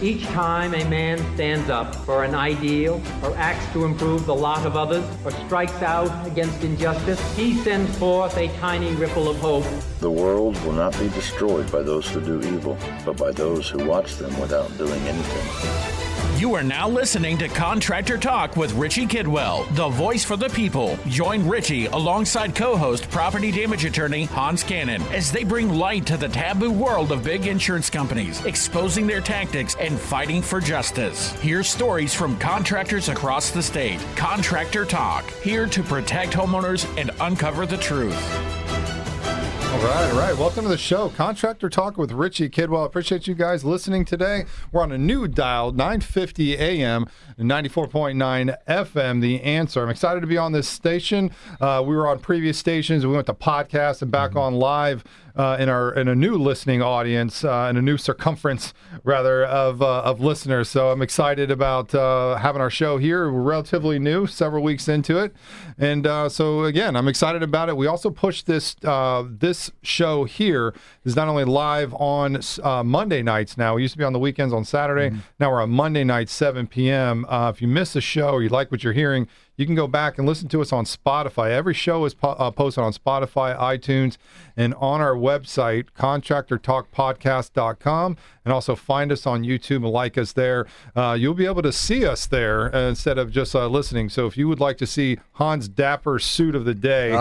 Each time a man stands up for an ideal or acts to improve the lot of others or strikes out against injustice, he sends forth a tiny ripple of hope. The world will not be destroyed by those who do evil, but by those who watch them without doing anything. You are now listening to Contractor Talk with Richie Kidwell, the voice for the people. Join Richie alongside co-host property damage attorney Hans Kennon as they bring light to the taboo world of big insurance companies, exposing their tactics and fighting for justice. Hear stories from contractors across the state. Contractor Talk, here to protect homeowners and uncover the truth. All right. Welcome to the show, Contractor Talk with Richie Kidwell. Appreciate you guys listening today. We're on a new dial, 950 AM and 94.9 FM, The Answer. I'm excited to be on this station. We were on previous stations. We went to podcast and back on live in a new listening audience, in a new circumference, rather, of listeners. So I'm excited about having our show here. We're relatively new, several weeks into it. And so, again, I'm excited about it. We also pushed this show here is not only live on Monday nights now. We used to be on the weekends on Saturday. Now we're on Monday night, 7 p.m. If you miss a show or you like what you're hearing, you can go back and listen to us on Spotify. Every show is posted on Spotify, iTunes, and on our website, contractortalkpodcast.com. And also find us on YouTube and like us there. You'll be able to see us there instead of just listening. So if you would like to see Hans' dapper suit of the day,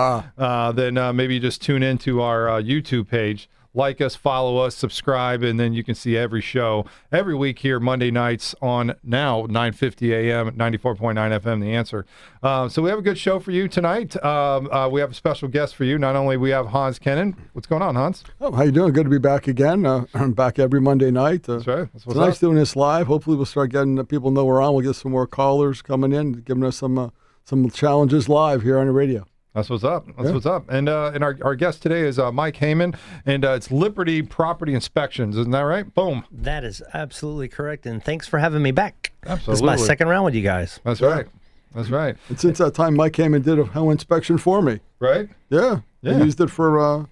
then maybe you just tune into our YouTube page. Like us, follow us, subscribe, and then you can see every show every week here Monday nights on now 950 AM, 94.9 FM, The Answer. So we have a good show for you tonight. We have a special guest for you. Not only we have Hans Kennon. What's going on, Hans? Oh, how you doing? Good to be back again. I'm back every Monday night. That's right. That's what's it's nice up. doing this live. Hopefully we'll start getting people know we're on. We'll get some more callers coming in, giving us some challenges live here on the radio. That's what's up. What's up. And our guest today is Mike Haman, and it's Liberty Property Inspections. Isn't that right? Boom. That is absolutely correct, and thanks for having me back. Absolutely. This is my second round with you guys. That's right. That's right. And since that time, Mike came and did a home inspection for me. Right? Yeah. I used it for,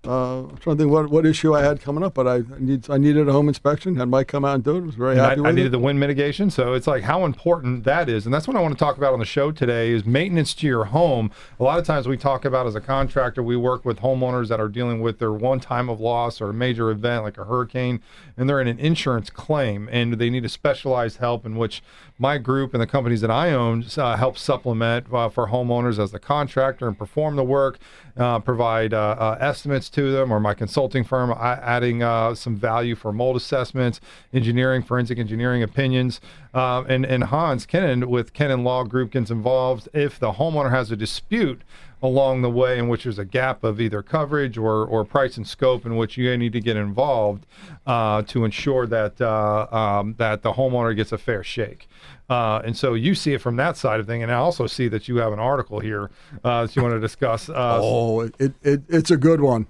I'm trying to think what issue I had coming up, but I needed a home inspection. Had Mike come out and do it. I was very happy with it. I needed the wind mitigation, so it's like how important that is. And that's what I want to talk about on the show today is maintenance to your home. A lot of times we talk about as a contractor, we work with homeowners that are dealing with their one time of loss or a major event like a hurricane, and they're in an insurance claim, and they need a specialized help in which my group and the companies that I own help supplement for homeowners as the contractor and perform the work, provide estimates to them, or my consulting firm adding some value for mold assessments, engineering, forensic engineering opinions, and Hans Kennon with Kennon Law Group gets involved if the homeowner has a dispute along the way in which there's a gap of either coverage or price and scope in which you need to get involved to ensure that that the homeowner gets a fair shake. And so you see it from that side of thing, and I also see that you have an article here that you want to discuss. It's a good one.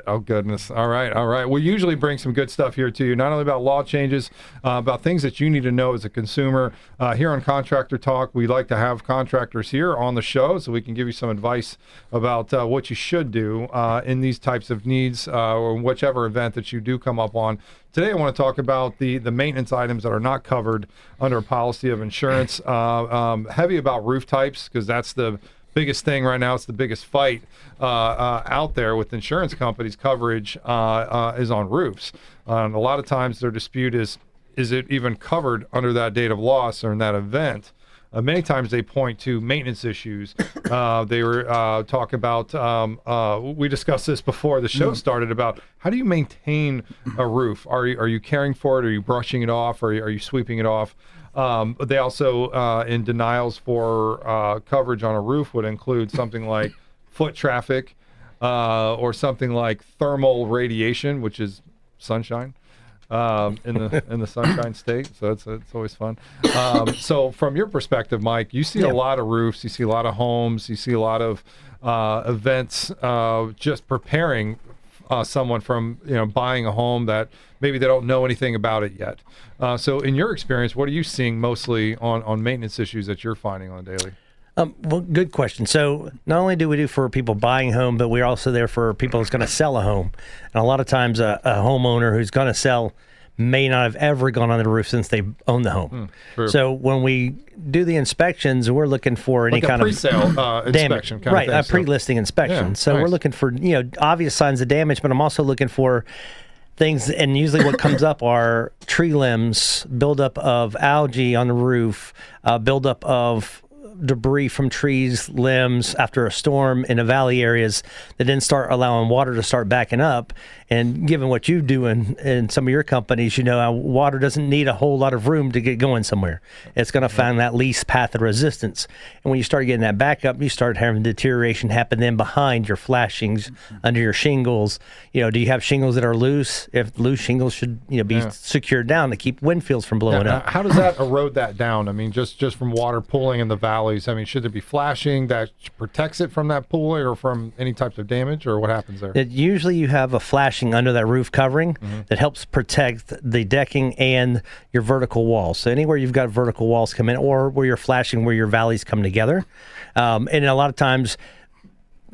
Oh, goodness. All right. We usually bring some good stuff here to you, not only about law changes, about things that you need to know as a consumer. Here on Contractor Talk, we like to have contractors here on the show so we can give you some advice about what you should do in these types of needs or whichever event that you do come up on. Today, I want to talk about the maintenance items that are not covered under a policy of insurance. Heavy about roof types, because that's the biggest thing right now. It's the biggest fight out there with insurance companies. Coverage is on roofs. And a lot of times their dispute is it even covered under that date of loss or in that event? Many times they point to maintenance issues. They were talking about, we discussed this before the show started, about how do you maintain a roof? Are you caring for it? Are you brushing it off? Or are you sweeping it off? They also, in denials for coverage on a roof, would include something like foot traffic or something like thermal radiation, which is sunshine in the sunshine state. So it's always fun. So from your perspective, Mike, you see a lot of roofs, you see a lot of homes, you see a lot of events just preparing someone from buying a home that maybe they don't know anything about it yet. So in your experience, what are you seeing mostly on maintenance issues that you're finding on a daily? Well, good question. So not only do we do for people buying a home, but we're also there for people that's going to sell a home. And a lot of times a homeowner who's going to sell may not have ever gone on the roof since they owned the home. True. So when we do the inspections, we're looking for any Like a kind pre-sale, of inspection kind of right, thing, a so- pre-listing inspection. Yeah, so nice. we're looking for obvious signs of damage, but I'm also looking for things, and usually what comes up are tree limbs, buildup of algae on the roof, buildup of debris from trees, limbs after a storm in the valley areas that then start allowing water to start backing up. And given what you do in some of your companies, how water doesn't need a whole lot of room to get going somewhere. It's going to find that least path of resistance. And when you start getting that backup, you start having deterioration happen then behind your flashings, under your shingles. Do you have shingles that are loose? If loose shingles should be secured down to keep wind fields from blowing up. How does that erode that down? I mean, just from water pooling in the valleys. I mean, should there be flashing that protects it from that pooling or from any types of damage, or what happens there? Usually you have a flashing under that roof covering that helps protect the decking and your vertical walls. So anywhere you've got vertical walls come in, or where you're flashing where your valleys come together. And a lot of times,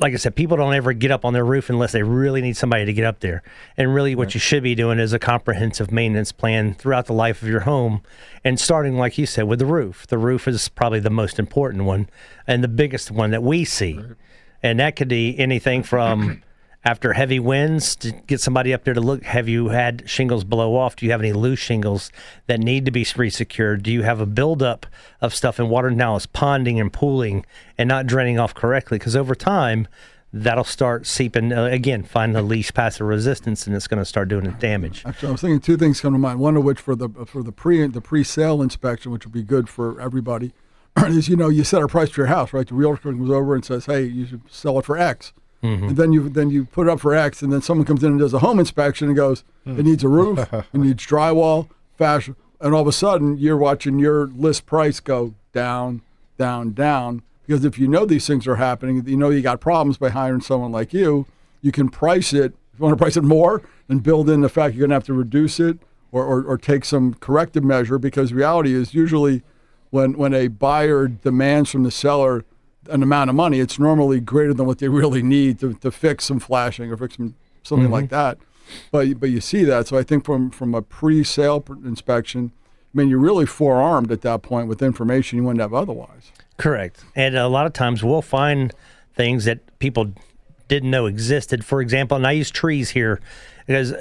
like I said, people don't ever get up on their roof unless they really need somebody to get up there. And really what you should be doing is a comprehensive maintenance plan throughout the life of your home, and starting, like you said, with the roof. The roof is probably the most important one and the biggest one that we see. Right. And that could be anything from after heavy winds to get somebody up there to look. Have you had shingles blow off? Do you have any loose shingles that need to be resecured? Do you have a buildup of stuff and water now is ponding and pooling and not draining off correctly? Because over time, that'll start seeping, again, find the least path of resistance, and it's going to start doing damage. Actually, I was thinking two things come to mind. One of which for the pre-sale inspection, which would be good for everybody, is you set a price for your house, right? The realtor comes over and says, hey, you should sell it for X. And then you put it up for X, and then someone comes in and does a home inspection and goes, it needs a roof, it needs drywall, fascia, and all of a sudden you're watching your list price go down, down, down. Because if you know these things are happening, you got problems by hiring someone like you can price it. If you want to price it more, and build in the fact you're going to have to reduce it or take some corrective measure, because reality is usually when a buyer demands from the seller an amount of money, it's normally greater than what they really need to fix some flashing or fix something like that. But you see that. So I think from a pre-sale inspection, you're really forearmed at that point with information you wouldn't have otherwise. Correct. And a lot of times we'll find things that people didn't know existed. For example, and I use trees here because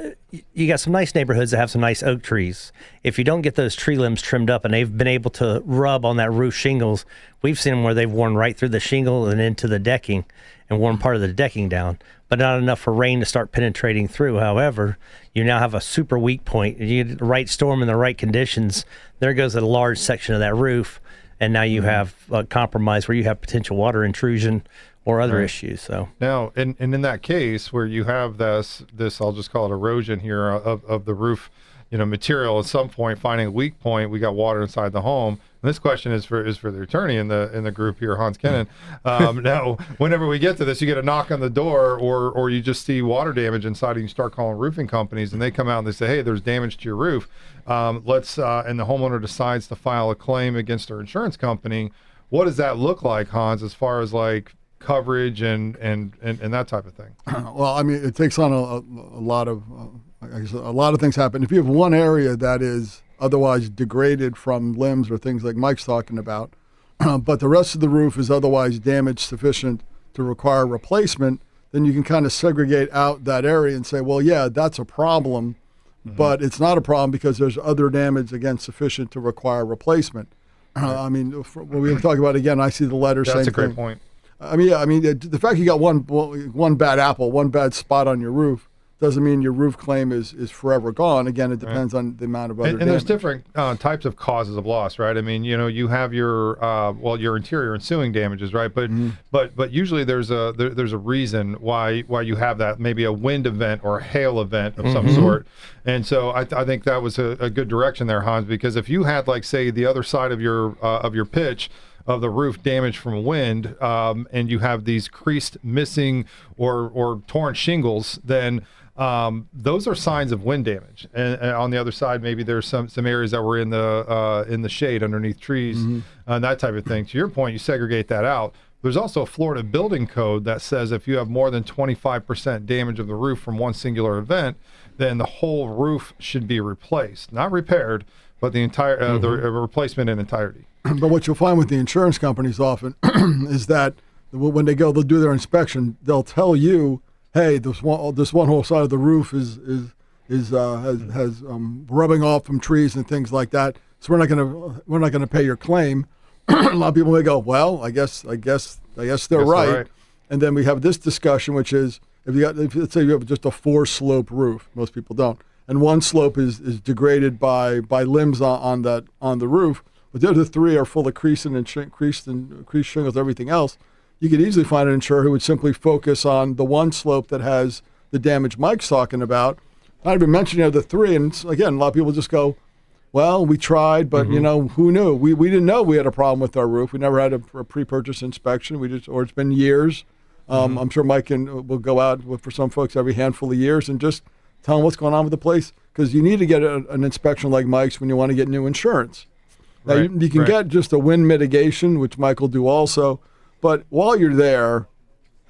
you got some nice neighborhoods that have some nice oak trees. If you don't get those tree limbs trimmed up and they've been able to rub on that roof shingles, we've seen them where they've worn right through the shingle and into the decking and worn part of the decking down, but not enough for rain to start penetrating through. However, you now have a super weak point. You get the right storm in the right conditions, there goes a large section of that roof, and now you have a compromise where you have potential water intrusion or other issues. So now, and in that case where you have this I'll just call it erosion here of the roof, material at some point finding a weak point, we got water inside the home. And this question is for the attorney in the group here, Hans Kennon. Now, whenever we get to this, you get a knock on the door, or you just see water damage inside, and you start calling roofing companies, and they come out and they say, "Hey, there's damage to your roof." And the homeowner decides to file a claim against their insurance company. What does that look like, Hans, as far as like coverage and that type of thing? Well, it takes on a lot of things happen. If you have one area that is otherwise degraded from limbs or things like Mike's talking about, but the rest of the roof is otherwise damaged sufficient to require replacement, then you can kind of segregate out that area and say, well, yeah, that's a problem, but it's not a problem because there's other damage, again, sufficient to require replacement. When we were talking about, again, I see the letter saying that's a great point. The fact you got one bad apple, one bad spot on your roof, doesn't mean your roof claim is forever gone. Again, it depends on the amount of other damage. And there's different types of causes of loss, right? You have your interior ensuing damages, right? But usually there's a reason why you have that, maybe a wind event or a hail event of some sort. And so I think that was a good direction there, Hans, because if you had, like, say, the other side of your pitch of the roof damaged from wind, and you have these creased, missing, or torn shingles, then those are signs of wind damage. And on the other side, maybe there's some areas that were in the shade underneath trees, and that type of thing. To your point, you segregate that out. There's also a Florida building code that says if you have more than 25% damage of the roof from one singular event, then the whole roof should be replaced, not repaired, but the entire the replacement in entirety. But what you'll find with the insurance companies often is that when they'll do their inspection, they'll tell you, hey, this one whole side of the roof has rubbing off from trees and things like that. So we're not gonna pay your claim. A lot of people may go, well, I guess they're right. And then we have this discussion, which is let's say you have just a 4-slope roof. Most people don't, and one slope is degraded by limbs on the roof, but the other 3 are full of creased shingles, everything else. You could easily find an insurer who would simply focus on the one slope that has the damage Mike's talking about. Not even mentioning the 3, and again, a lot of people just go, well, we tried, but who knew? We didn't know we had a problem with our roof. We never had a pre-purchase inspection. Or it's been years. I'm sure Mike will go out for some folks every handful of years and just tell them what's going on with the place, because you need to get an inspection like Mike's when you want to get new insurance. Now, you can get just a wind mitigation, which Mike will do also, but while you're there,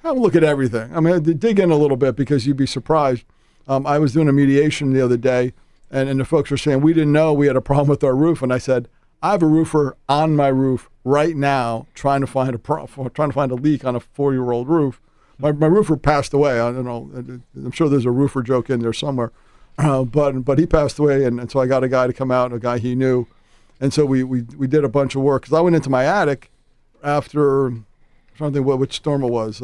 have a look at everything. I mean, dig in a little bit, because you'd be surprised. I was doing a mediation the other day, and the folks were saying, we didn't know we had a problem with our roof. And I said, I have a roofer on my roof right now trying to find a leak on a 4-year-old roof. My roofer passed away. I don't know. I'm sure there's a roofer joke in there somewhere. But he passed away, and so I got a guy to come out, a guy he knew. And so we did a bunch of work, because I went into my attic after, I'm trying to think which storm it was,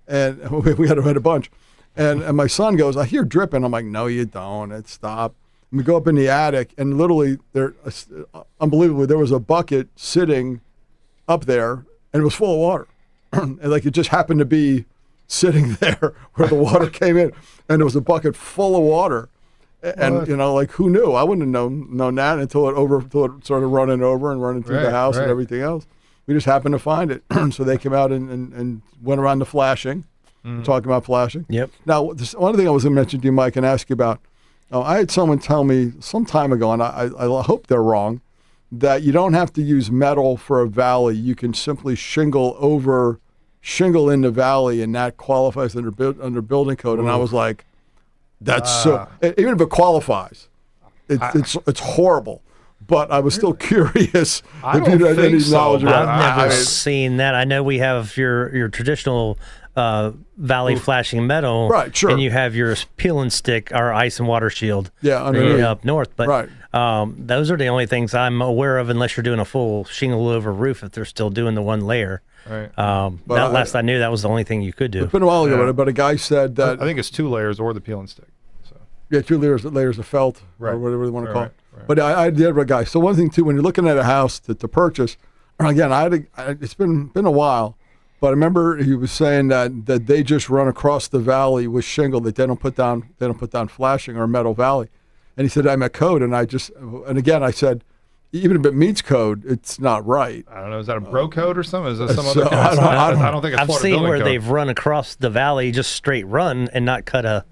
and we had a bunch. And my son goes, I hear dripping. I'm like, no, you don't. It stopped. And we go up in the attic, and literally, unbelievably, there was a bucket sitting up there, and it was full of water. And like, it just happened to be sitting there where the water came in, and there was a bucket full of water. And like, who knew? I wouldn't have known that until it started running over and running through the house and everything else. We just happened to find it. So they came out and went around the flashing. Talking about flashing. Yep. Now, one thing I was going to mention to you, Mike, and ask you about. I had someone tell me some time ago, and I hope they're wrong, that you don't have to use metal for a valley. You can simply shingle in the valley, and that qualifies under building code. And I was like, that's so. Even if it qualifies, it's horrible. But I was still curious if you had any knowledge about it. I've never seen that. I know we have your traditional valley flashing metal, right? Sure. And you have your peel and stick, our ice and water shield, up north. But those are the only things I'm aware of, unless you're doing a full shingle over roof. If they're still doing the one layer, right? Last I knew, that was the only thing you could do. It's been a while ago, but a guy said that I think it's 2 layers or the peel and stick. So. Yeah, 2 layers of felt, or whatever they want to call it. Right. But I did have a guy. So one thing too, when you're looking at a house to purchase, again, it's been a while, but I remember he was saying that they just run across the valley with shingle, that they don't put down flashing or metal valley. And he said, I'm at code, and again I said, even if it meets code, it's not right. I don't know. Is that a bro code or something? Is that some other code? I don't think it's I've seen where they've run across the valley, just straight run, and not cut a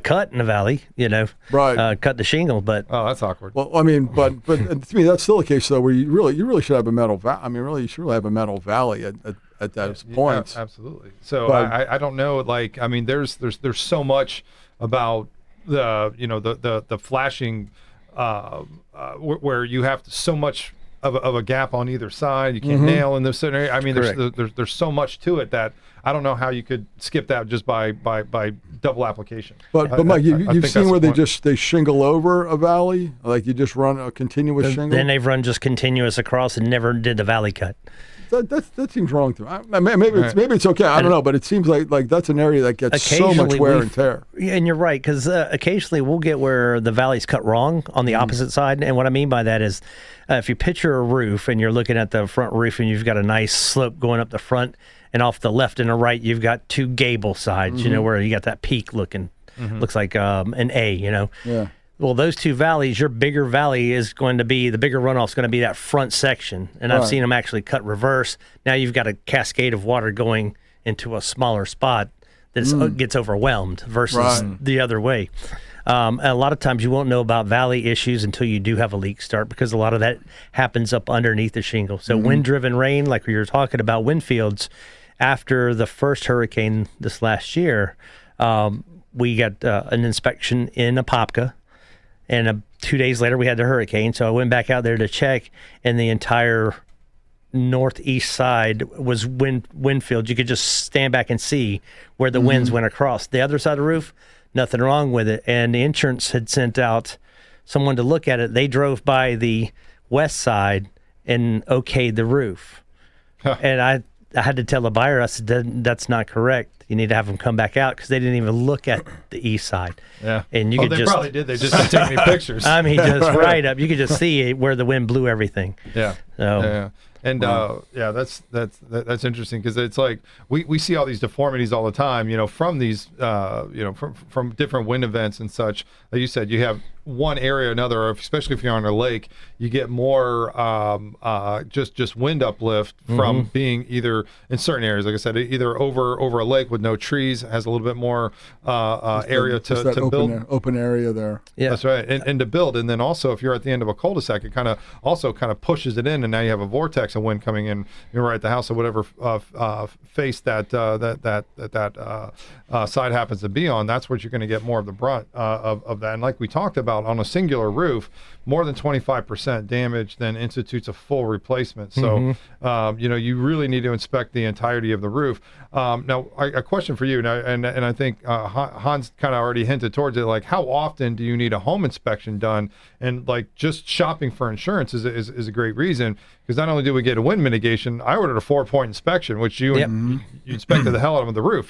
cut in the valley. Cut the shingle. But that's awkward. Well, I mean, but to me, that's still the case though, where you really should have a metal valley. I mean, really, you should really have a metal valley at those points. Yeah, absolutely. So I don't know. Like, I mean, there's so much about the flashing. Where you have so much of a gap on either side, you can't nail in this area. I mean, there's so much to it that I don't know how you could skip that just by double application. But Mike, you've seen where they shingle over a valley, like you just run a continuous shingle. Then they've run just continuous across and never did the valley cut. That seems wrong to me. Maybe it's okay. I don't know, but it seems like that's an area that gets so much wear and tear. And you're right, because occasionally we'll get where the valley's cut wrong on the opposite side. And what I mean by that is, if you picture a roof and you're looking at the front roof and you've got a nice slope going up the front, and off the left and the right you've got 2 gable sides, where you got that peak looking, looks like an A, Yeah. Well, those 2 valleys, your bigger valley is going to be, the bigger runoff is going to be that front section. And I've seen them actually cut reverse. Now you've got a cascade of water going into a smaller spot that gets overwhelmed versus the other way. And a lot of times you won't know about valley issues until you do have a leak start, because a lot of that happens up underneath the shingle. So wind-driven rain, like we were talking about, wind fields, after the first hurricane this last year, we got an inspection in Apopka, and 2 days later we had the hurricane. So I went back out there to check, and the entire northeast side was wind field. You could just stand back and see where the winds went across. The other side of the roof, nothing wrong with it. And the insurance had sent out someone to look at it. They drove by the west side and okayed the roof. And I had to tell the buyer, I said, that's not correct. You need to have them come back out, because they didn't even look at the east side. Yeah. And you could they just probably did. They just didn't take any pictures. I mean, just right up. You could just see where the wind blew everything. Yeah. So, yeah. And that's interesting, because it's like we see all these deformities all the time, from these from different wind events and such. Like you said, you have one area or another, or especially if you're on a lake, you get more just wind uplift from being either in certain areas, like I said, either over a lake with no trees, has a little bit more area to build. Open area there. Yeah, that's right, and to build. And then also, if you're at the end of a cul-de-sac, it kind of pushes it in, and now you have a vortex of wind coming in. You're right at the house, or whatever face that side happens to be on. That's what you're going to get more of the brunt of that. And like we talked about, on a singular roof, more than 25% damage then institutes a full replacement. So you really need to inspect the entirety of the roof. Now, a question for you, and I think Hans kind of already hinted towards it. Like, how often do you need a home inspection done? And like, just shopping for insurance is a great reason, because not only do we get a wind mitigation, I ordered a 4-point inspection, which you inspected the hell out of the roof.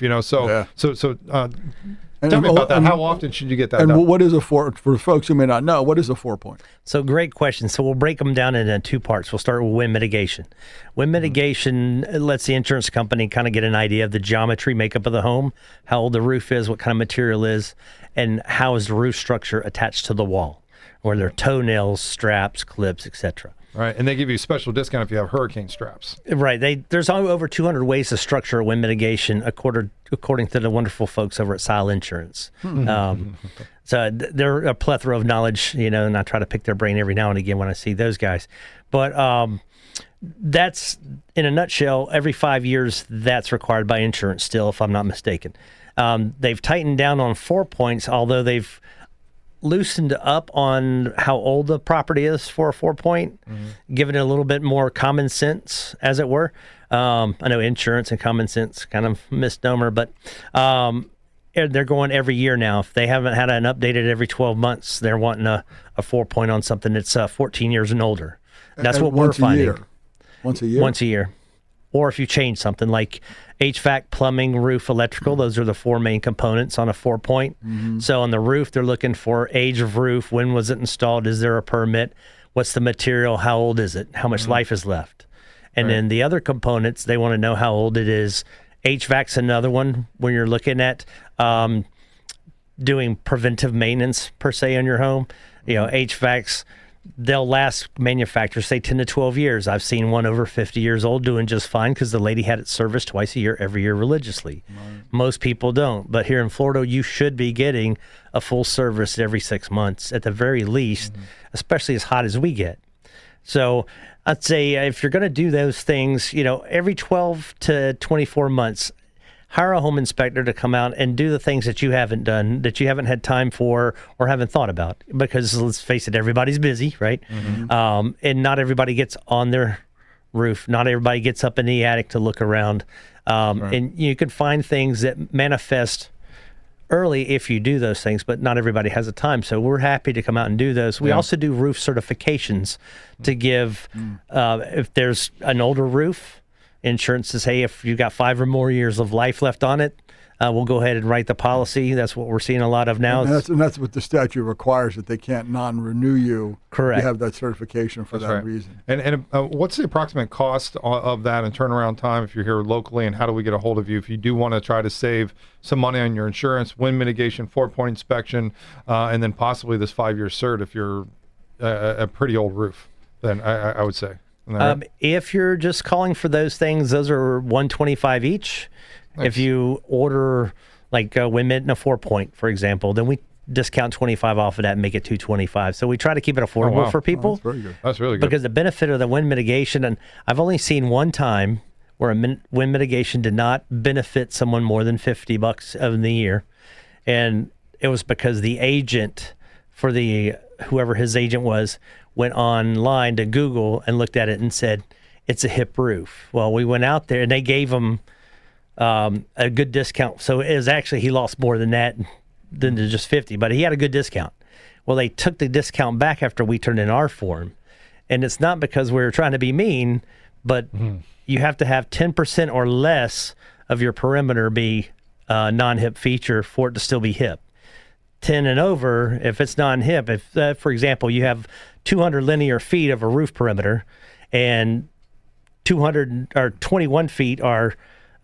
Tell me about that. How often should you get that done? And what is for folks who may not know, what is a 4-point? So great question. So we'll break them down into 2 parts. We'll start with wind mitigation. Wind mitigation lets the insurance company kind of get an idea of the geometry makeup of the home, how old the roof is, what kind of material is, and how is the roof structure attached to the wall, or there are toenails, straps, clips, etc. Right, and they give you a special discount if you have hurricane straps. Right. There's over 200 ways to structure a wind mitigation, according to the wonderful folks over at Sile Insurance. So they're a plethora of knowledge, and I try to pick their brain every now and again when I see those guys. But that's, in a nutshell, every 5 years, that's required by insurance still, if I'm not mistaken. They've tightened down on 4 points, although they've loosened up on how old the property is for a 4-point, giving it a little bit more common sense, as it were. I know insurance and common sense kind of misnomer, but they're going every year now. If they haven't had an updated every 12 months, they're wanting a 4-point on something that's 14 years and older. That's what we're finding. Once a year? Once a year. Or if you change something like HVAC, plumbing, roof, electrical, those are the 4 main components on a 4-point. So on the roof, they're looking for age of roof, when was it installed, is there a permit, what's the material, how old is it, how much life is left. And then the other components, they want to know how old it is. HVAC's another one when you're looking at doing preventive maintenance, per se, on your home. HVAC's, they'll last, manufacturers say 10 to 12 years. I've seen one over 50 years old doing just fine, because the lady had it serviced twice a year, every year, religiously. Most people don't. But here in Florida, you should be getting a full service every 6 months at the very least, especially as hot as we get. So I'd say if you're going to do those things, every 12 to 24 months, hire a home inspector to come out and do the things that you haven't done, that you haven't had time for or haven't thought about. Because let's face it, everybody's busy, right? And not everybody gets on their roof. Not everybody gets up in the attic to look around. And you can find things that manifest early if you do those things, but not everybody has the time. So we're happy to come out and do those. We also do roof certifications to give, if there's an older roof, insurance says, hey, if you've got 5 or more years of life left on it, we'll go ahead and write the policy. That's what we're seeing a lot of now. And that's what the statute requires, that they can't non-renew you. Correct. You have that certification for that reason. And what's the approximate cost of that and turnaround time if you're here locally, and how do we get a hold of you if you do want to try to save some money on your insurance, wind mitigation, 4-point inspection, and then possibly this 5-year cert if you're a pretty old roof, then I would say. If you're just calling for those things, those are $125 each. Nice. If you order like a wind mid and a 4-point, for example, then we discount 25 off of that and make it $225. So we try to keep it affordable for people. That's very good. That's really good. Because the benefit of the wind mitigation, and I've only seen one time where a wind mitigation did not benefit someone more than $50 in the year. And it was because the agent for whoever his agent was went online to Google and looked at it and said, it's a hip roof. Well, we went out there and they gave him a good discount. So it was actually, he lost more than that, than to just 50, but he had a good discount. Well, they took the discount back after we turned in our form. And it's not because we were trying to be mean, but you have to have 10% or less of your perimeter be non-hip feature for it to still be hip. 10 and over, if it's non-hip, if, for example, you have 200 linear feet of a roof perimeter and 200 or 21 feet are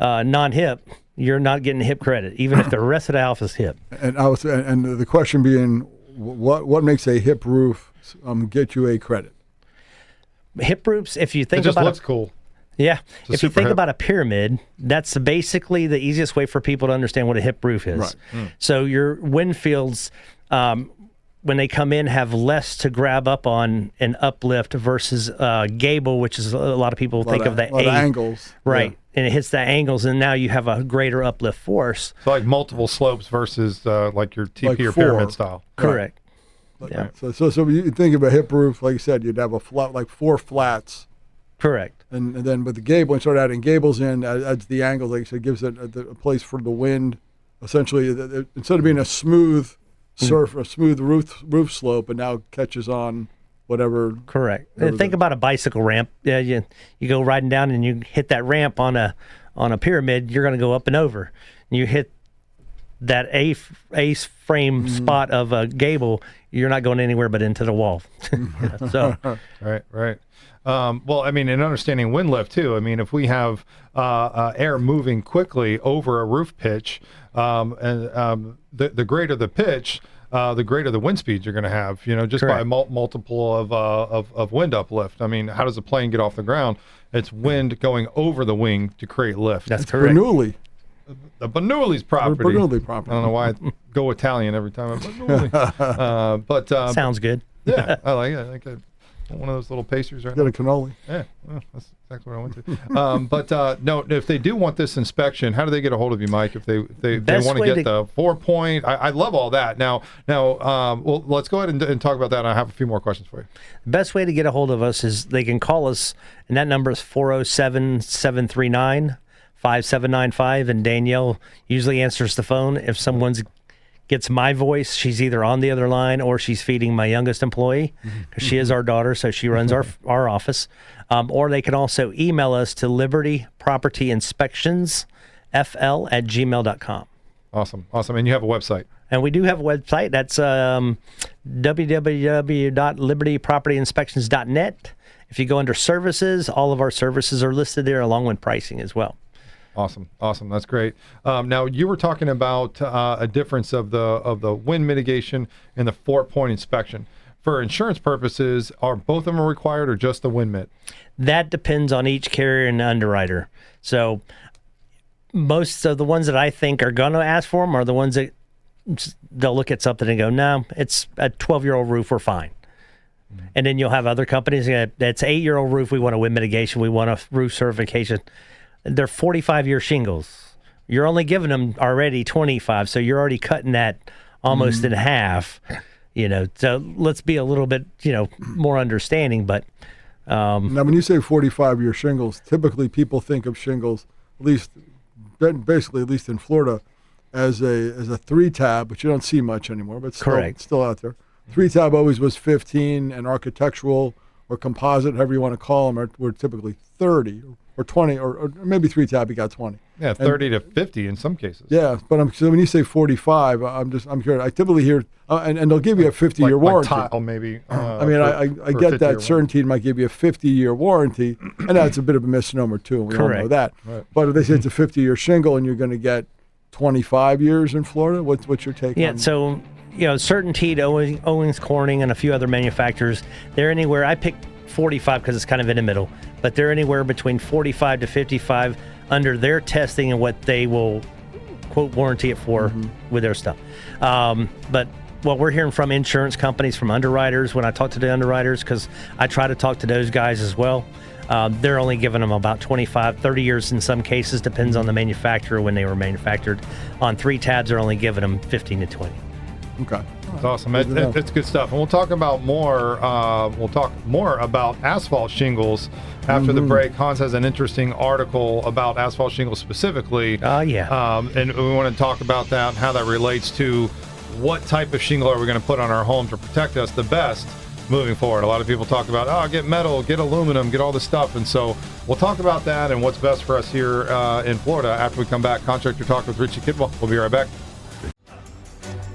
non-hip, you're not getting hip credit, even if the rest of the house is hip. And the question being, what makes a hip roof get you a credit? Hip roofs, if you think It just about looks cool. Yeah. If you think hip. about a pyramid, that's basically the easiest way for people to understand what a hip roof is. Right. So your wind fields, when they come in, have less to grab up on an uplift versus gable, which is a lot of people think of the A lot of angles. Right. Yeah. And it hits the angles, and now you have a greater uplift force. So like multiple slopes versus like your TP Like or 4. pyramid style. Correct. Yeah. So you think of a hip roof, like you said, you'd have a flat, like 4 flats. Correct. And then with the gable, and start adding gables in, adds the angles, like you said, gives it a place for the wind. Essentially, instead of being a smooth a smooth roof slope, it now catches on whatever. Correct. And think about a bicycle ramp. Yeah, you go riding down and you hit that ramp on a pyramid, you're going to go up and over. And you hit that A frame spot of a gable, you're not going anywhere but into the wall. So Right. Well, I mean, in understanding wind lift too, I mean, if we have air moving quickly over a roof pitch, and the greater the pitch, the greater the wind speeds you're going to have, just Correct. by a multiple of wind uplift. I mean, how does a plane get off the ground? It's wind going over the wing to create lift. that's correct. Bernoulli. The Bernoulli's property. Bernoulli property. I don't know why I go Italian every time. But Sounds good. yeah, I like it. I like it. One of those little pastries right Get now. a cannoli. Yeah, well, that's exactly what I went to. No, if they do want this inspection, how do they get a hold of you, Mike? If they Best want to way get the 4-point, I love all that. Now, well, let's go ahead and talk about that. I have a few more questions for you. The best way to get a hold of us is they can call us, and that number is 407-739-5795, and Danielle usually answers the phone. If someone gets my voice, she's either on the other line or she's feeding my youngest employee, because she is our daughter, so she runs our office. Or they can also email us to libertypropertyinspectionsfl@gmail.com. Awesome. And you have a website. And we do have a website. That's www.libertypropertyinspections.net. If you go under services, all of our services are listed there along with pricing as well. Awesome. That's great. Now you were talking about a difference of the wind mitigation and the 4-point inspection. For insurance purposes, are both of them required or just the wind mit? That depends on each carrier and underwriter. So most of the ones that I think are going to ask for them are the ones that they'll look at something and go, no, it's a 12-year-old roof, we're fine. And then you'll have other companies that's 8-year-old roof, we want a wind mitigation, we want a roof certification. They're 45-year shingles. You're only giving them already 25, so you're already cutting that almost in half. So let's be a little bit, more understanding. But now, when you say 45-year shingles, typically people think of shingles, at least in Florida, as a 3-tab, which you don't see much anymore, but still out there. 3-tab always was 15, and architectural or composite, however you want to call them, were typically 30 or 20, or maybe 3-tab, you got 20. Yeah, 30 to 50 in some cases. Yeah, but so when you say 45, I'm curious. I typically hear, and they'll give you a 50-year warranty. Like tile, maybe. I get that certainty might give you a 50-year warranty, and that's a bit of a misnomer too. And we all know that. Right. But if they say it's a 50-year shingle and you're going to get 25 years in Florida, what's your take? Yeah, on so Certainty, Owens Corning, and a few other manufacturers, they're anywhere. I picked 45 because it's kind of in the middle, but they're anywhere between 45 to 55 under their testing and what they will quote warranty it for with their stuff. But what we're hearing from insurance companies, from underwriters, when I talk to the underwriters, because I try to talk to those guys as well, they're only giving them about 25, 30 years in some cases, depends on the manufacturer when they were manufactured. On 3 tabs, they're only giving them 15 to 20. Okay. That's awesome. That's good stuff. And we'll talk about more. We'll talk more about asphalt shingles after the break. Hans has an interesting article about asphalt shingles specifically. And we want to talk about that and how that relates to what type of shingle are we going to put on our home to protect us the best moving forward. A lot of people talk about, get metal, get aluminum, get all this stuff. And so we'll talk about that and what's best for us here in Florida after we come back. Contractor Talk with Richie Kidwell. We'll be right back.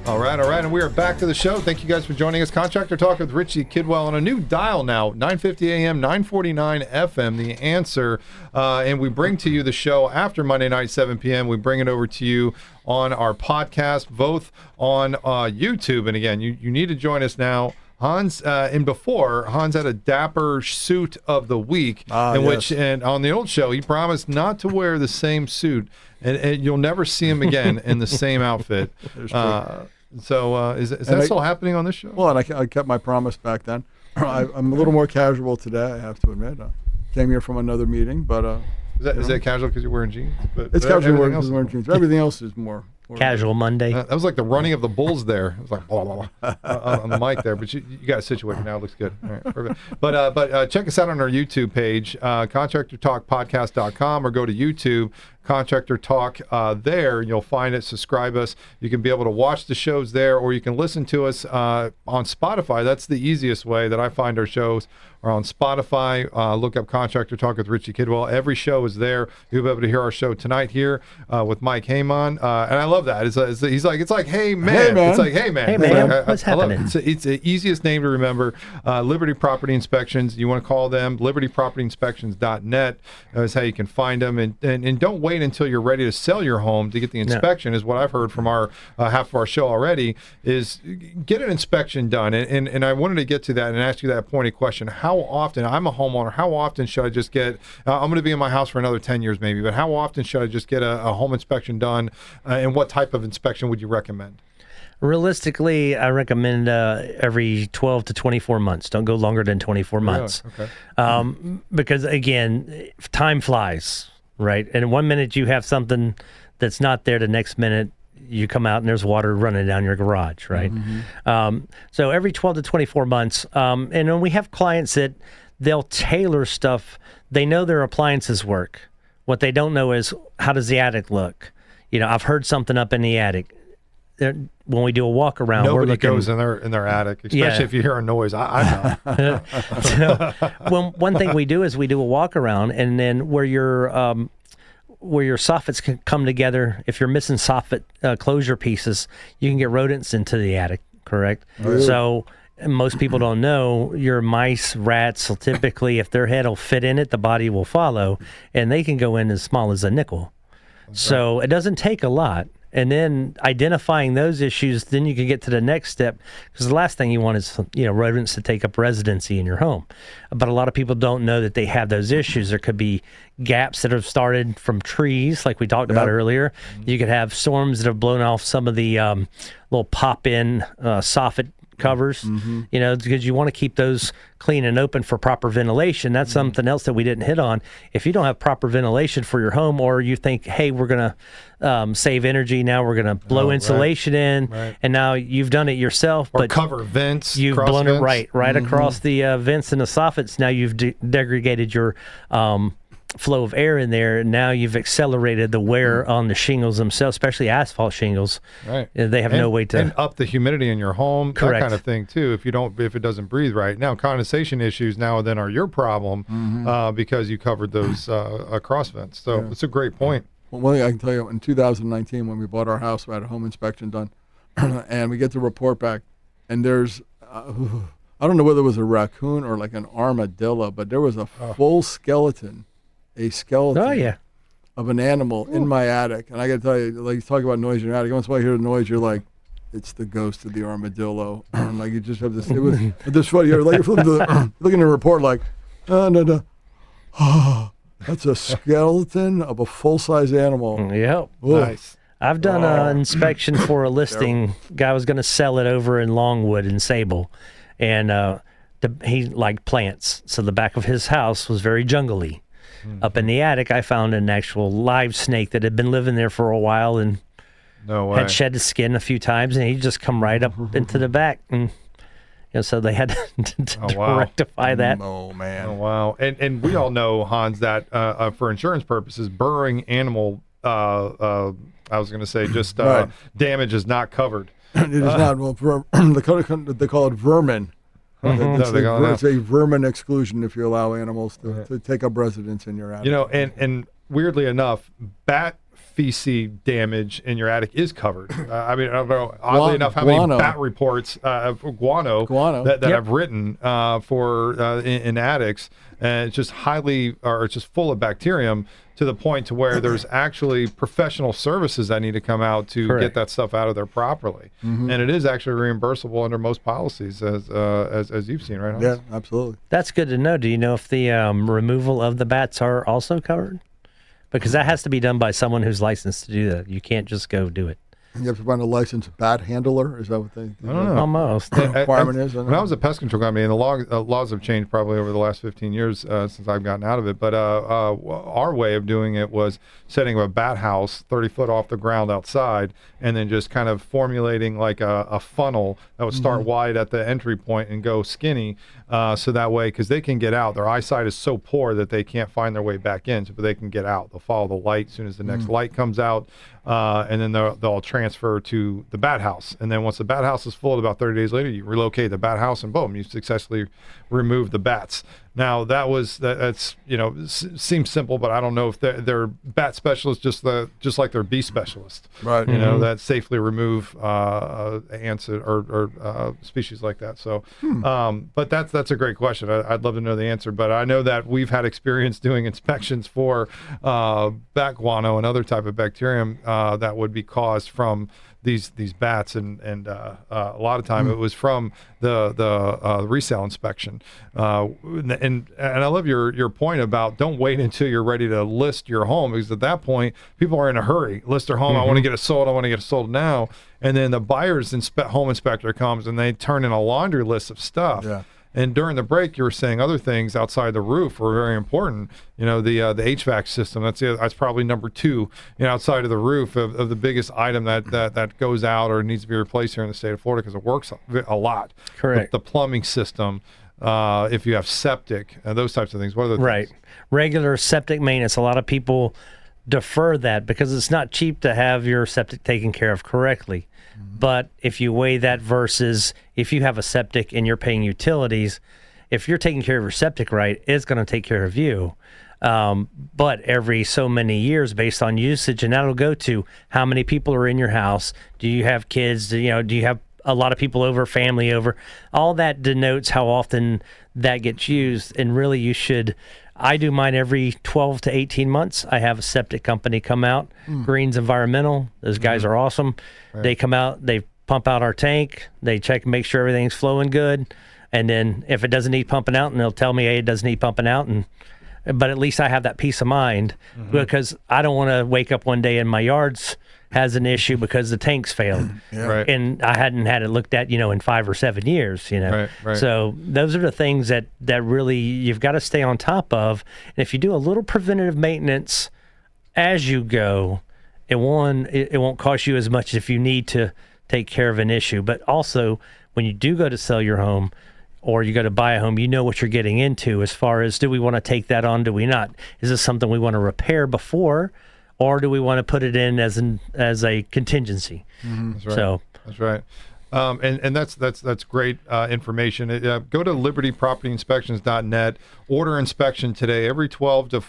All right, and we are back to the show. Thank you guys for joining us. Contractor Talk with Richie Kidwell on a new dial now, 950 AM, 949 FM, The Answer. And we bring to you the show after Monday night, 7 p.m. We bring it over to you on our podcast, both on YouTube. And again, you need to join us now. Hans, and before, Hans had a dapper suit of the week, which on the old show, he promised not to wear the same suit, and you'll never see him again in the same outfit. So is that still happening on this show? Well, and I kept my promise back then. I'm a little more casual today, I have to admit. Came here from another meeting, but is that casual because you're wearing jeans? But it's casual wearing jeans. Everything else is more Casual Monday. That was like the running of the bulls there. It was like blah, blah, blah, on the mic there, but you got it situated now. It looks good. All right, perfect. But check us out on our YouTube page, contractortalkpodcast.com, or go to YouTube, Contractor Talk. There you'll find it. Subscribe us. You can be able to watch the shows there, or you can listen to us on Spotify. That's the easiest way that I find our shows are on Spotify. Look up Contractor Talk with Richie Kidwell. Every show is there. You'll be able to hear our show tonight here with Mike Haman. And I love that. It's like, hey, man. Hey, man. It's like, hey, man. Hey, man. What's happening? It's the easiest name to remember. Liberty Property Inspections. You want to call them, libertypropertyinspections.net is how you can find them. And don't wait until you're ready to sell your home to get the inspection, is what I've heard from our half of our show already, is get an inspection done. And I wanted to get to that and ask you that pointed question. How often, I'm a homeowner, how often should I just get, I'm going to be in my house for another 10 years maybe, but how often should I just get a home inspection done, and what type of inspection would you recommend? Realistically, I recommend every 12 to 24 months. Don't go longer than 24 months. Okay. Because, again, time flies, right? And 1 minute you have something that's not there, the next minute you come out and there's water running down your garage, right? Mm-hmm. So every 12 to 24 months. And when we have clients that they'll tailor stuff, they know their appliances work. What they don't know is, how does the attic look? I've heard something up in the attic. When we do a walk around, nobody goes in their attic, especially if you hear a noise. I know. So, one thing we do is we do a walk around, and then where your soffits can come together, if you're missing soffit closure pieces, you can get rodents into the attic. Correct. Really? So most people don't know, your mice, rats will typically, if their head will fit in it, the body will follow, and they can go in as small as a nickel. So it doesn't take a lot. And then identifying those issues, then you can get to the next step, because the last thing you want is rodents to take up residency in your home. But a lot of people don't know that they have those issues. There could be gaps that have started from trees, like we talked about earlier. You could have storms that have blown off some of the little pop-in soffit covers, because you want to keep those clean and open for proper ventilation. That's something else that we didn't hit on. If you don't have proper ventilation for your home, or you think, hey, we're going to save energy, now we're going to blow insulation in, and now you've done it yourself, or but cover vents, you've blown it right across the vents and the soffits. Now you've degraded your flow of air in there. Now you've accelerated the wear on the shingles themselves, especially asphalt shingles. Right. They have no way to... And up the humidity in your home, Correct. That kind of thing too, if it doesn't breathe right. Now, condensation issues now then are your problem because you covered those cross vents. So it's a great point. Well, one thing I can tell you, in 2019, when we bought our house, we had a home inspection done, and we get the report back, and there's... I don't know whether it was a raccoon or like an armadillo, but there was a full skeleton. A skeleton of an animal in my attic. And I got to tell you, like, you talk about noise in your attic. Once I hear the noise, you're like, it's the ghost of the armadillo. Like, you just have this, it was this funny, you're like, looking at the report like, no. That's a skeleton of a full-size animal. Yep. Nice. I've done an inspection for a listing. Guy was going to sell it over in Longwood in Sable. And he liked plants, so the back of his house was very jungly. Up in the attic, I found an actual live snake that had been living there for a while and No way. had shed his skin a few times, and he'd just come right up into the back, and so they had to rectify that. Oh man. Oh, wow. And we all know, Hans, that for insurance purposes, burrowing animal, I was going to say, just Right. damage is not covered. It is not. Well, they call it vermin. It's a vermin exclusion if you allow animals to take up residence in your attic. You know, and weirdly enough, bat feces damage in your attic is covered. I mean, I don't know, oddly enough, how many bat reports of guano that I've written in attics, and it's just it's just full of bacterium to the point to where there's actually professional services that need to come out to get that stuff out of there properly. And it is actually reimbursable under most policies, as you've seen, right, Hans? Yeah, absolutely. That's good to know. Do you know if the removal of the bats are also covered? Because that has to be done by someone who's licensed to do that. You can't just go do it. You have to find a licensed bat handler. Is that what they? I don't know. Almost. Requirement is. When I was a pest control company, and the laws have changed probably over the last 15 years since I've gotten out of it. But our way of doing it was setting up a bat house 30 foot off the ground outside, and then just kind of formulating like a funnel that would start wide at the entry point and go skinny. So that way, because they can get out, their eyesight is so poor that they can't find their way back in, but they can get out. They'll follow the light as soon as the next light comes out, and then they'll transfer to the bat house. And then once the bat house is full, about 30 days later, you relocate the bat house, and boom, you successfully remove the bats. Now that's seems simple, but I don't know if they're bat specialists just like they're bee specialists, Right. You know, that safely remove ants or species like that. So, but that's a great question. I'd love to know the answer, but I know that we've had experience doing inspections for bat guano and other type of bacterium that would be caused from these bats, and a lot of time it was from the resale inspection, and I love your point about don't wait until you're ready to list your home, because at that point people are in a hurry, list their home. I want to get it sold now, and then the buyer's home inspector comes and they turn in a laundry list of stuff. Yeah. And during the break, you were saying other things outside the roof were very important. You know, the HVAC system. That's probably number 2. Outside of the roof of the biggest item that goes out or needs to be replaced here in the state of Florida, because it works a lot. Correct. The plumbing system. If you have septic, those types of things. What are the things? Right. Regular septic maintenance. A lot of people defer that because it's not cheap to have your septic taken care of correctly. But if you weigh that versus if you have a septic and you're paying utilities, if you're taking care of your septic right, it's going to take care of you. But every so many years, based on usage, and that'll go to how many people are in your house. Do you have kids? Do you have a lot of people over, family over? All that denotes how often that gets used. And really, you should. I do mine every 12 to 18 months. I have a septic company come out, Greens Environmental. Those guys are awesome. Right. They come out, they pump out our tank, they check and make sure everything's flowing good. And then if it doesn't need pumping out, and they'll tell me, hey, it doesn't need pumping out. But at least I have that peace of mind, because I don't want to wake up one day and my yard's has an issue because the tank's failed. Yeah. Right. And I hadn't had it looked at, in 5 or 7 years, Right. So those are the things that really you've got to stay on top of. And if you do a little preventative maintenance as you go, it won't cost you as much if you need to take care of an issue. But also, when you do go to sell your home or you go to buy a home, you know what you're getting into as far as, do we want to take that on, do we not? Is this something we want to repair before? Or do we want to put it in as a contingency? That's right. So that's right. And that's great information. Go to libertypropertyinspections.net. Order inspection today. Every 12 to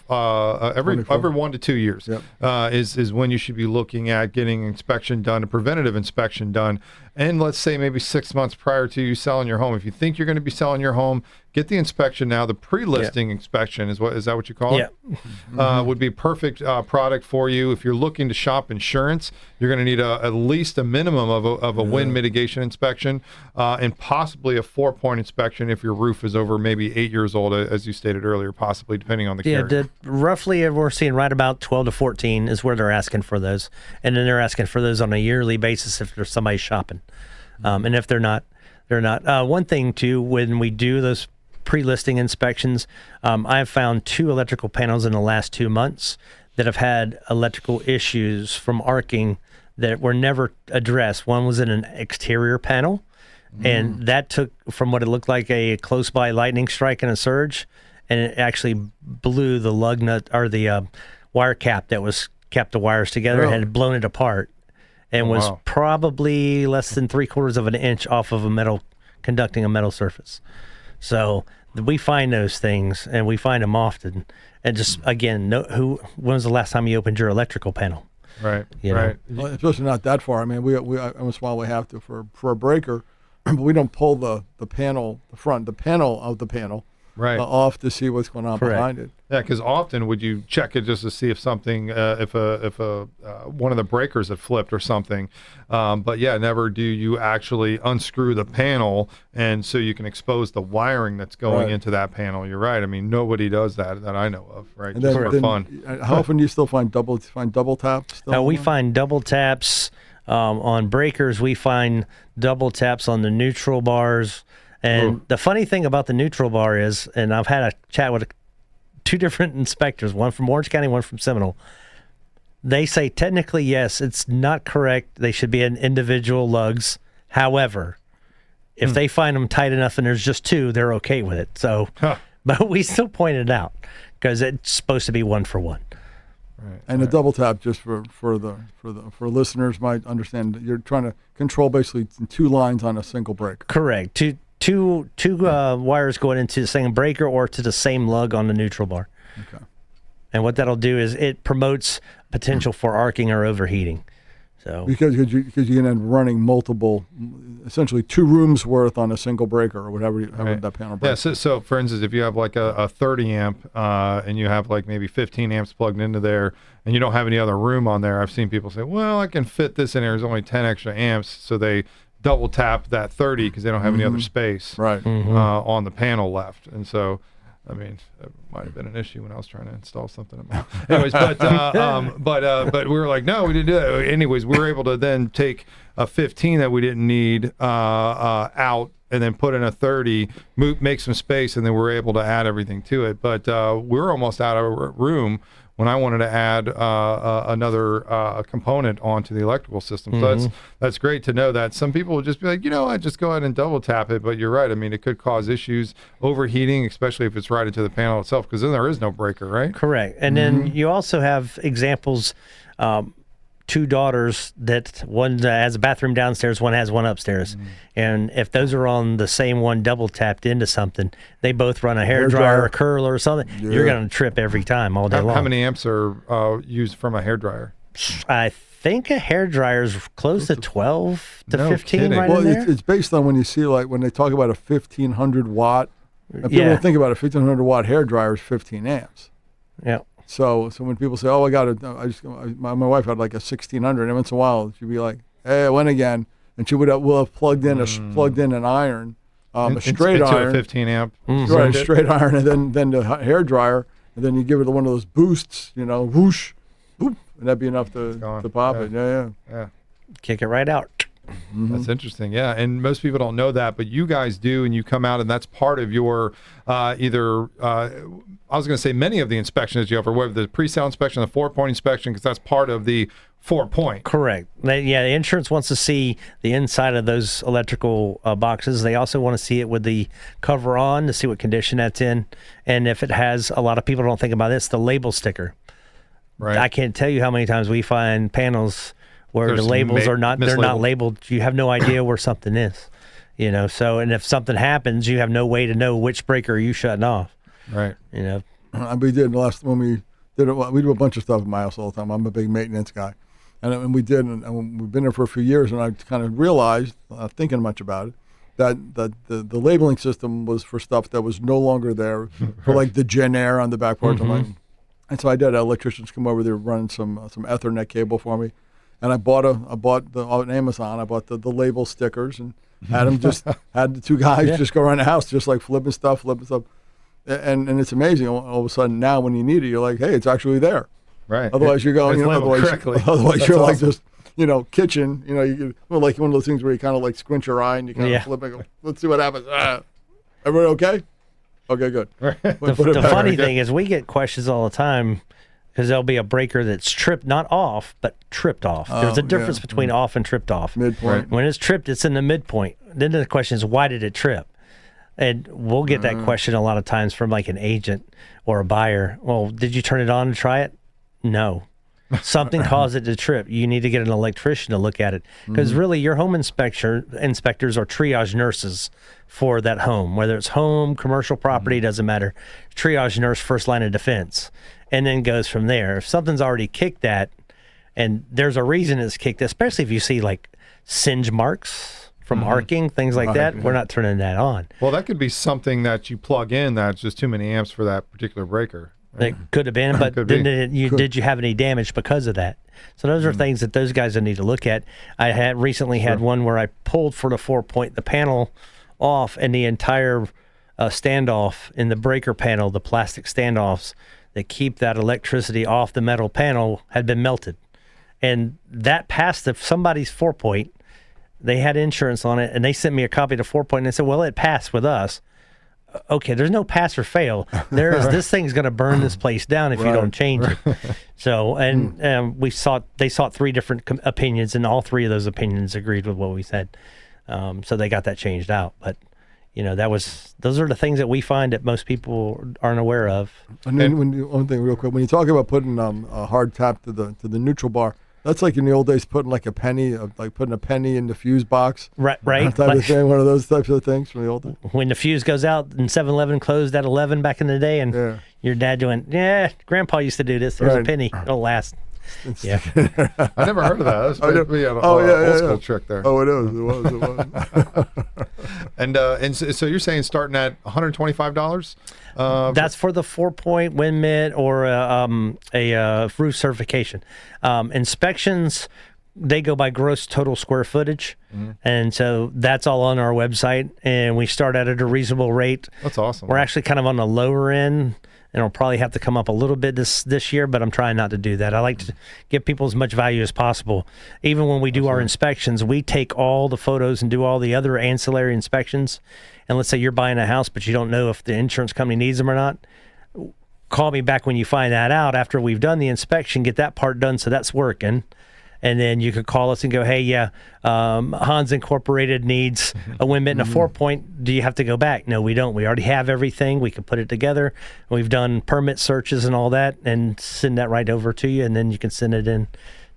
every 1 to 2 years is when you should be looking at getting inspection done, a preventative inspection done. And let's say maybe 6 months prior to you selling your home. If you think you're going to be selling your home, get the inspection now. The pre-listing inspection is that what you call it? Would be a perfect product for you. If you're looking to shop insurance, you're going to need at least a minimum of a wind mitigation inspection, and possibly a 4-point inspection if your roof is over maybe 8 years old, as you stated earlier, possibly, depending on the carrier. Roughly we're seeing right about 12 to 14 is where they're asking for those. And then they're asking for those on a yearly basis if there's somebody shopping. And if they're not, They're not. One thing too, when we do those pre-listing inspections, I've found 2 electrical panels in the last 2 months that have had electrical issues from arcing that were never addressed. One was in an exterior panel, and that took, from what it looked like, a close-by lightning strike and a surge, and it actually blew the lug nut, or the wire cap that was kept the wires together, and had blown it apart, and was probably less than 3/4 of an inch off of conducting a metal surface. So we find those things, and we find them often. And just, again, when was the last time you opened your electrical panel? Right. You know? Well, especially not that far. I mean, we once in a while we have to for a breaker, but we don't pull the panel, the panel of the panel off to see what's going on behind it. Yeah, because often would you check it just to see if something, if one of the breakers had flipped or something, but yeah, never do you actually unscrew the panel, and so you can expose the wiring that's going into that panel. You're right. I mean, nobody does that I know of, right? And just then, for fun. How often do you still find double taps? Still We find double taps on breakers. We find double taps on the neutral bars. And the funny thing about the neutral bar is, and I've had a chat with 2 different inspectors, one from Orange County, one from Seminole. They say technically, yes, it's not correct. They should be in individual lugs. However, if they find them tight enough and there's just 2, they're okay with it. So, but we still point it out because it's supposed to be 1 for 1. Right. And a double tap, just for listeners might understand, you're trying to control basically 2 lines on a single breaker. Correct. Two wires going into the same breaker or to the same lug on the neutral bar. Okay. And what that'll do is it promotes potential for arcing or overheating. So because you can end up running multiple, essentially 2 rooms worth on a single breaker or whatever that panel breaks. Yeah. So for instance, if you have like a 30 amp and you have like maybe 15 amps plugged into there, and you don't have any other room on there, I've seen people say, "Well, I can fit this in there. There's only 10 extra amps," so they double tap that 30 because they don't have any other space on the panel left. And so, I mean, that might have been an issue when I was trying to install something. Anyways, but we were like, no, we didn't do that. Anyways, we were able to then take a 15 that we didn't need out and then put in a 30, make some space, and then we were able to add everything to it. But we were almost out of room when I wanted to add another component onto the electrical system. So that's great to know that. Some people will just be like, I just go ahead and double tap it. But you're right. I mean, it could cause issues, overheating, especially if it's right into the panel itself, because then there is no breaker, right? Correct. And then you also have examples, 2 daughters that one has a bathroom downstairs, one has one upstairs. And if those are on the same one double tapped into something, they both run a hairdryer or curler or something, you're going to trip every time all day long. How many amps are used from a hairdryer? I think a hairdryer is close to 12 to 15 kidding. right Well, in there. it's based on when you see, like, when they talk about a 1,500 watt, and people don't think about a 1,500 watt hairdryer is 15 amps. Yeah. So when people say, "Oh, my wife had like a 1,600," and once in a while she'd be like, "Hey, I went again," and she will have plugged in an iron, a straight iron, a 15 amp, right, a straight iron, and then the hair dryer, and then you give it one of those boosts, whoosh, boop, and that'd be enough to pop it. Yeah. Kick it right out. That's interesting. Yeah. And most people don't know that, but you guys do, and you come out, and that's part of your I was going to say many of the inspections that you offer, whether the pre-sale inspection, the 4-point inspection, because that's part of the 4-point. Correct. The insurance wants to see the inside of those electrical boxes. They also want to see it with the cover on to see what condition that's in. And if it has, a lot of people don't think about this, the label sticker. Right. I can't tell you how many times we find panels where the labels are not, they're not labeled. You have no idea where something is, so, and if something happens, you have no way to know which breaker you shutting off. Right. We did when we did it. We do a bunch of stuff at my house all the time. I'm a big maintenance guy, and we did, and we've been there for a few years. And I kind of realized, not thinking much about it, that the labeling system was for stuff that was no longer there, for like the Gen Air on the back part of mine. And so I did. Electricians come over there running some Ethernet cable for me, and I bought on Amazon. I bought the label stickers and had them had the 2 guys just go around the house just like flipping stuff. And it's amazing. All of a sudden now, when you need it, you're like, hey, it's actually there. Right. Otherwise, you're going. Otherwise, you're like just kitchen, like one of those things where you kind of like squint your eye and you kind of flip and go, let's see what happens. Everybody okay? Okay, good. The funny thing is we get questions all the time because there'll be a breaker that's tripped, not off, but tripped off. There's a difference between off and tripped off. Midpoint. When it's tripped, it's in the midpoint. Then the question is, why did it trip? And we'll get that question a lot of times from like an agent or a buyer. Well, did you turn it on and try it? No. Something caused it to trip. You need to get an electrician to look at it because really your home inspectors are triage nurses for that home, whether it's home, commercial property, doesn't matter. Triage nurse, first line of defense, and then goes from there. If something's already kicked that, and there's a reason it's kicked, especially if you see like singe marks from arcing, things like that, we're not turning that on. Well, that could be something that you plug in that's just too many amps for that particular breaker. It could have been, but did you have any damage because of that? So those are things that those guys need to look at. I had recently had one where I pulled for the 4-point, the panel off, and the entire standoff in the breaker panel, the plastic standoffs that keep that electricity off the metal panel had been melted. And that passed somebody's 4-point. They had insurance on it, and they sent me a copy of the 4-point, and they said, well, it passed with us. Okay, there's no pass or fail. This thing's going to burn this place down if you don't change it. So, and they sought 3 different opinions, and all 3 of those opinions agreed with what we said. So they got that changed out. But those are the things that we find that most people aren't aware of. And then one thing real quick, when you talk about putting a hard tap to the neutral bar, that's like in the old days putting like putting a penny in the fuse box. Right. Type of thing, one of those types of things from the old days. When the fuse goes out and 7-Eleven closed at 11 back in the day, and your dad doing, Grandpa used to do this. There's a penny. It'll last. Yeah. I never heard of that. That's old school trick there. Oh, it was. And so you're saying starting at $125? That's for the 4-point wind mitt or a roof certification. Inspections, they go by gross total square footage, and so that's all on our website. And we start at a reasonable rate. That's awesome. We're actually kind of on the lower end. And it'll probably have to come up a little bit this year, but I'm trying not to do that. I like to give people as much value as possible. Even when we do our inspections, we take all the photos and do all the other ancillary inspections. And let's say you're buying a house, but you don't know if the insurance company needs them or not. Call me back when you find that out after we've done the inspection, get that part done so that's working. And then you could call us and go, hey, Hans Incorporated needs a wind mitt and a 4-point. Do you have to go back? No, we don't. We already have everything. We can put it together. We've done permit searches and all that and send that right over to you, and then you can send it in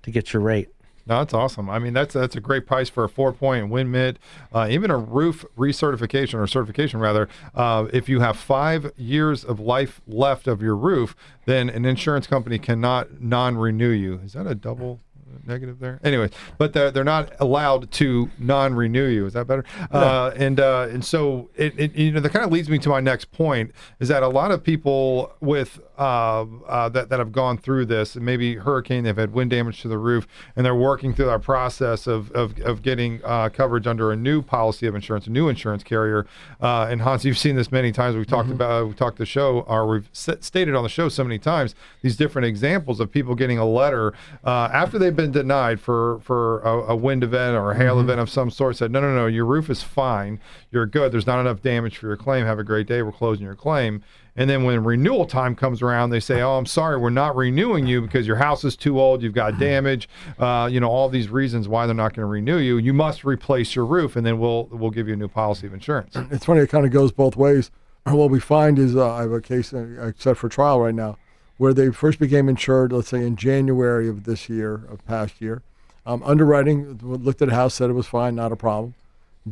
to get your rate. No, that's awesome. I mean, that's a great price for a 4-point wind mitt, even a roof recertification or certification rather. If you have 5 years of life left of your roof, then an insurance company cannot non-renew you. Is that a double negative there? Anyways, but they're not allowed to non-renew you. Is that better? And so it that kind of leads me to my next point is that a lot of people with that have gone through this, and maybe hurricane, they've had wind damage to the roof, and they're working through that process of getting coverage under a new policy of insurance, a new insurance carrier. And Hans, you've seen this many times. We've talked about, we talked the show, or we've stated on the show so many times these different examples of people getting a letter after they've been denied for a wind event or a hail event of some sort. Said no, your roof is fine, you're good, there's not enough damage for your claim, have a great day, we're closing your claim. And then when renewal time comes around, they say, oh, I'm sorry, we're not renewing you because your house is too old, you've got damage, all these reasons why they're not going to renew you. You must replace your roof, and then we'll give you a new policy of insurance. It's funny, it kind of goes both ways. What we find is, I have a case set for trial right now, where they first became insured, let's say in January of this year, of past year. Underwriting, looked at the house, said it was fine, not a problem.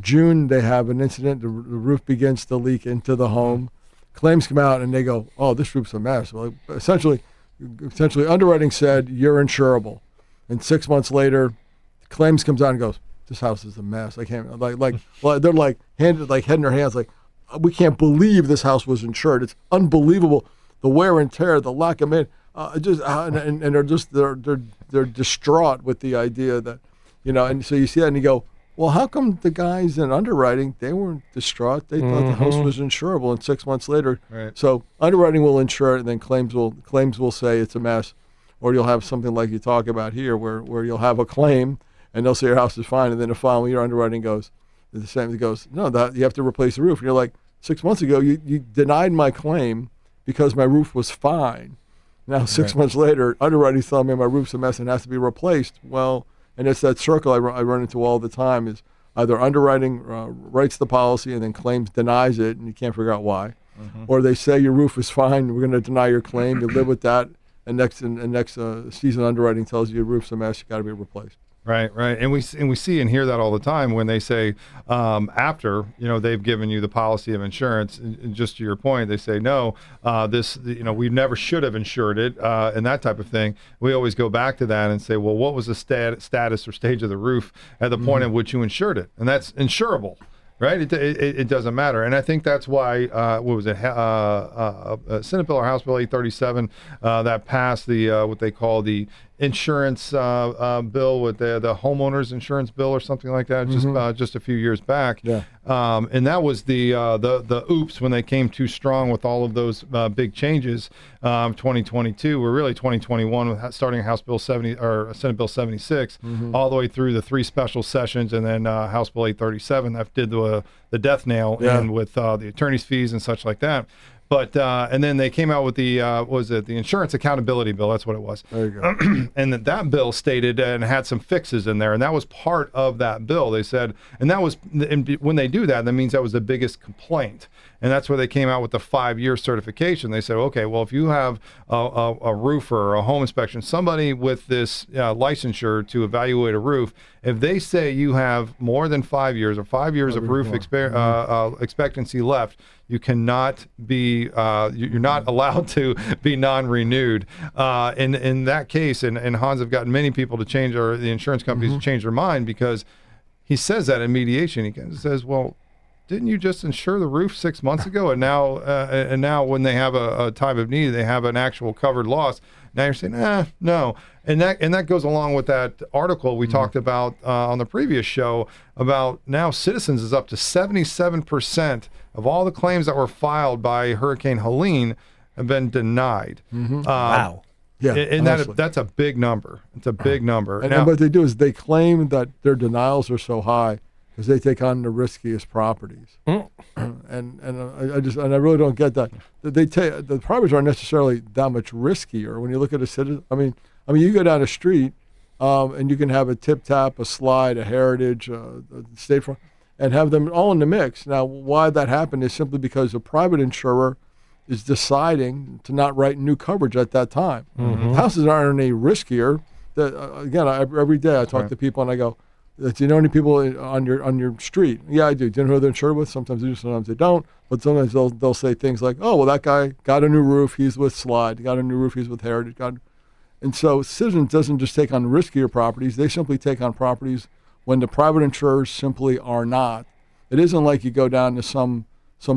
June, they have an incident, the roof begins to leak into the home. Claims come out and they go, oh, this roof's a mess. Well, essentially underwriting said you're insurable. And 6 months later, claims comes out and goes, this house is a mess. I can't, they're like head in their hands, like, we can't believe this house was insured. It's unbelievable. The wear and tear, the lack of man, they're distraught with the idea that, and so you see that and you go, well, how come the guys in underwriting, they weren't distraught? They thought the house was insurable, and 6 months later, right. So underwriting will insure it, and then claims will say it's a mess. or you'll have something like you talk about here, where you'll have a claim and they'll say your house is fine, and then the following year underwriting goes the same. It goes, no, that you have to replace the roof. And you're like, 6 months ago you denied my claim because my roof was fine. Now 6 months later, underwriting's telling me my roof's a mess and has to be replaced. Well, and it's that circle I run into all the time, is either underwriting writes the policy and then claims denies it, and you can't figure out why, or they say your roof is fine, we're going to deny your claim, you live with that, and next season underwriting tells you your roof's a mess, you got to be replaced. Right, and we see and hear that all the time when they say after they've given you the policy of insurance. And just to your point, they say no, we never should have insured it, and that type of thing. We always go back to that and say, well, what was the status or stage of the roof at the point at which you insured it, and that's insurable. Right, it doesn't matter, and I think that's why what was it? Senate Bill or House Bill 837 that passed the what they call the insurance bill with the homeowners insurance bill or something like that, just a few years back. Yeah. And that was the oops when they came too strong with all of those big changes. 2022, we're really 2021 with starting House Bill 70 or Senate Bill 76, all the way through the 3 special sessions, and then House Bill 837 that did the death nail in with the attorney's fees and such like that. But and then they came out with the the insurance accountability bill. That's what it was. There you go. And that bill stated and had some fixes in there, and that was part of that bill. They said, and that was, and when they do that, that means that was the biggest complaint, and that's where they came out with the 5-year certification. They said, okay, well, if you have a roofer or a home inspection, somebody with this licensure to evaluate a roof, if they say you have more than 5 years or 5 years of roof expectancy left, you cannot be, you're not allowed to be non-renewed. In that case, and Hans have gotten many people to change, or the insurance companies to change their mind, because he says that in mediation. He says, well, didn't you just insure the roof 6 months ago? And now when they have a time of need, they have an actual covered loss. Now you're saying, no. And that goes along with that article we talked about on the previous show about now Citizens is up to 77% of all the claims that were filed by Hurricane Helene have been denied. Wow. Yeah, and that's a big number. It's a big number. And what they do is they claim that their denials are so high because they take on the riskiest properties. And I really don't get that. The properties aren't necessarily that much riskier when you look at a citizen. I mean, you go down a street, and you can have a Tip Tap, a Slide, a Heritage, a State Farm, and have them all in the mix. Now, why that happened is simply because a private insurer is deciding to not write new coverage at that time. Houses aren't any riskier. Again, every day I talk to people and I go, do you know any people on your street? Yeah, I do. Do you know who they're insured with? Sometimes they do, sometimes they don't. But sometimes they'll say things like, oh, well, that guy got a new roof, he's with Slide. Got a new roof, he's with Heritage. And so Citizens doesn't just take on riskier properties. They simply take on properties when the private insurers simply are not. It isn't like you go down to some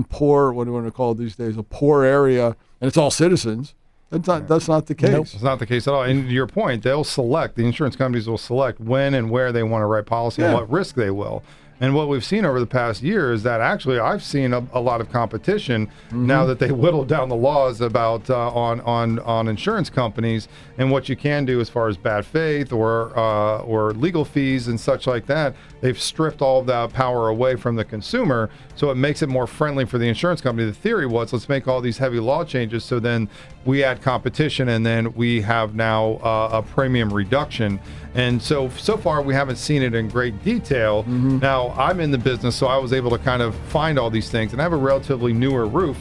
poor, what do you want to call it these days, a poor area, and it's all Citizens. That's not the case. Nope. It's not the case at all. And to your point, the insurance companies will select when and where they want to write policy and what risk they will. And what we've seen over the past year is that actually I've seen a lot of competition now that they whittled down the laws about on insurance companies and what you can do as far as bad faith or legal fees and such like that. They've stripped all of that power away from the consumer, so it makes it more friendly for the insurance company. The theory was, let's make all these heavy law changes so then we add competition and then we have now a premium reduction. And so far we haven't seen it in great detail. Now I'm in the business, so I was able to kind of find all these things, and I have a relatively newer roof,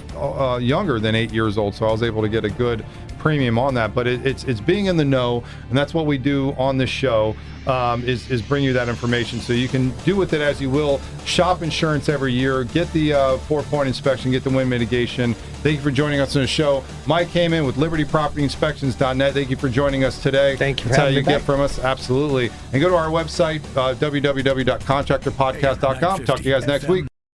younger than 8 years old, so I was able to get a good premium on that. But it's being in the know, and that's what we do on this show, is bring you that information so you can do with it as you will. Shop insurance every year, get the 4-point inspection, get the wind mitigation. Thank you for joining us on the show. Mike Haman with LibertyPropertyInspections.net. Thank you for joining us today. Thank you for That's how having you me get back. from us. Absolutely. And go to our website, www.contractorpodcast.com. Talk to you guys next week.